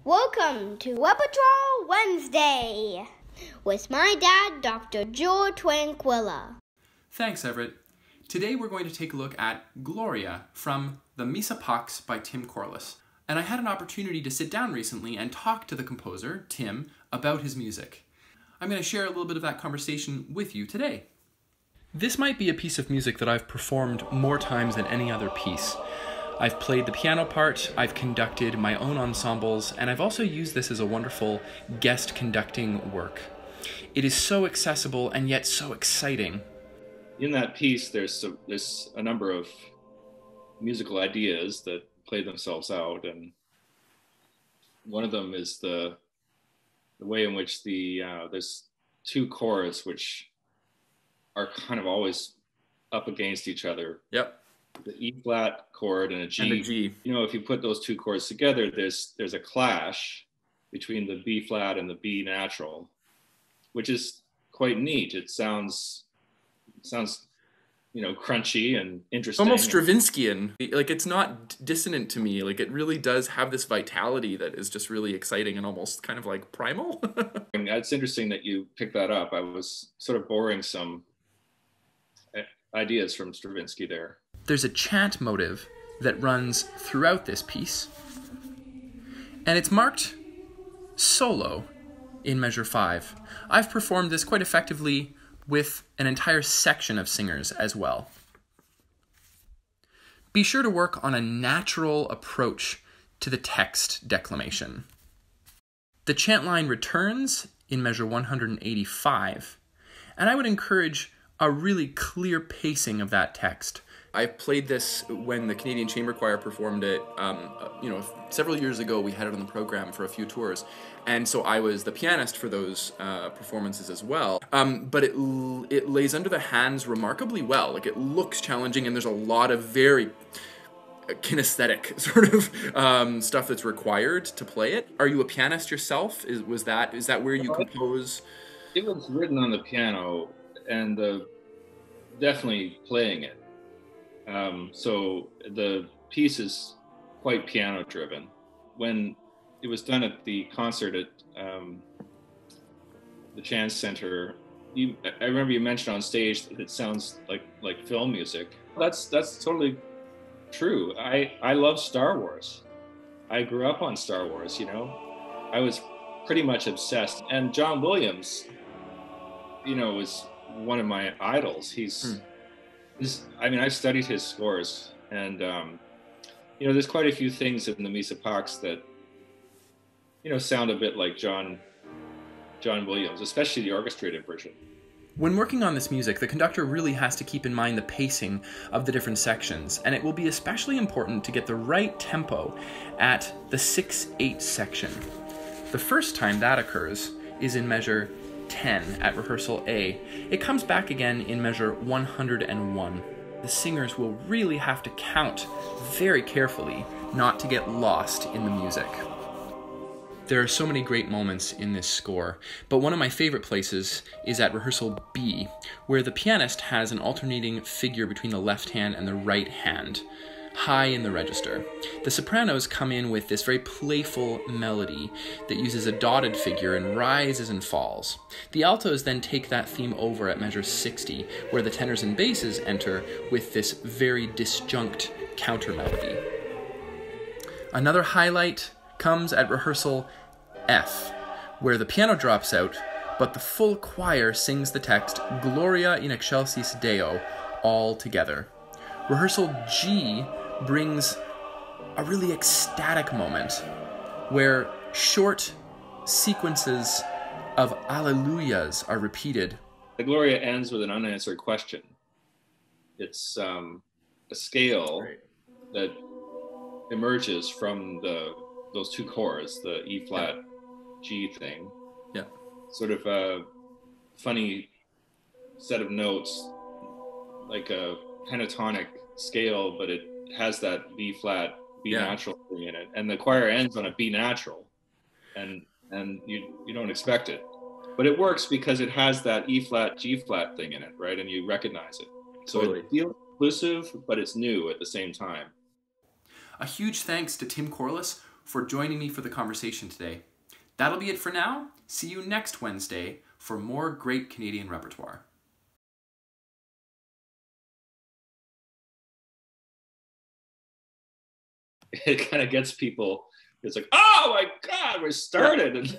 Welcome to Repertoire Wednesday with my dad, Dr. Joel Tranquilla. Thanks, Everett. Today we're going to take a look at Gloria from the Missa Pax by Tim Corlis. And I had an opportunity to sit down recently and talk to the composer, Tim, about his music. I'm going to share a little bit of that conversation with you today. This might be a piece of music that I've performed more times than any other piece. I've played the piano part, I've conducted my own ensembles, and I've also used this as a wonderful guest conducting work. It is so accessible and yet so exciting. In that piece, there's a number of musical ideas that play themselves out, and one of them is the way in which there's two chords which are kind of always up against each other. Yep. The E flat chord and a G. And a G. You know, if you put those two chords together, there's a clash between the B flat and the B natural, which is quite neat. It sounds crunchy and interesting. Almost Stravinskyan. Like, it's not dissonant to me. Like, it really does have this vitality that is just really exciting and almost kind of like primal. And it's interesting that you picked that up. I was sort of borrowing some ideas from Stravinsky there. There's a chant motive that runs throughout this piece, and it's marked solo in measure 5. I've performed this quite effectively with an entire section of singers as well. Be sure to work on a natural approach to the text declamation. The chant line returns in measure 185, and I would encourage a really clear pacing of that text. I played this when the Canadian Chamber Choir performed it, several years ago. We had it on the program for a few tours, and so I was the pianist for those performances as well. But it lays under the hands remarkably well. Like, it looks challenging, and there's a lot of very kinesthetic sort of stuff that's required to play it. Are you a pianist yourself? Is that where you compose? It was written on the piano, and definitely playing it. So the piece is quite piano driven. When it was done at the concert at the Chance Center, I remember you mentioned on stage that it sounds like film music. That's totally true. I love Star Wars. I grew up on Star Wars, you know. I was pretty much obsessed. And John Williams, was one of my idols. I've studied his scores, and there's quite a few things in the Missa Pax that sound a bit like John Williams, especially the orchestrated version. When working on this music, the conductor really has to keep in mind the pacing of the different sections, and it will be especially important to get the right tempo at the 6/8 section. The first time that occurs is in measure 10 at rehearsal A. It comes back again in measure 101. The singers will really have to count very carefully not to get lost in the music. There are so many great moments in this score, but one of my favorite places is at rehearsal B, where the pianist has an alternating figure between the left hand and the right hand, high in the register. The sopranos come in with this very playful melody that uses a dotted figure and rises and falls. The altos then take that theme over at measure 60, where the tenors and basses enter with this very disjunct counter melody. Another highlight comes at rehearsal F, where the piano drops out, but the full choir sings the text Gloria in excelsis Deo all together. Rehearsal G brings a really ecstatic moment where short sequences of alleluias are repeated. The Gloria ends with an unanswered question. It's a scale that emerges from those two chords, the E flat G thing. Yeah. Sort of a funny set of notes, like a pentatonic scale, but it has that B flat, B natural thing in it, and the choir ends on a B natural, and you don't expect it, but it works because it has that E flat G flat thing in it, right? And you recognize it. So totally. It feels inclusive, but it's new at the same time. A huge thanks to Tim Corlis for joining me for the conversation today. That'll be it for now. See you next Wednesday for more great Canadian repertoire. It kind of gets people, it's like, oh my God, we started.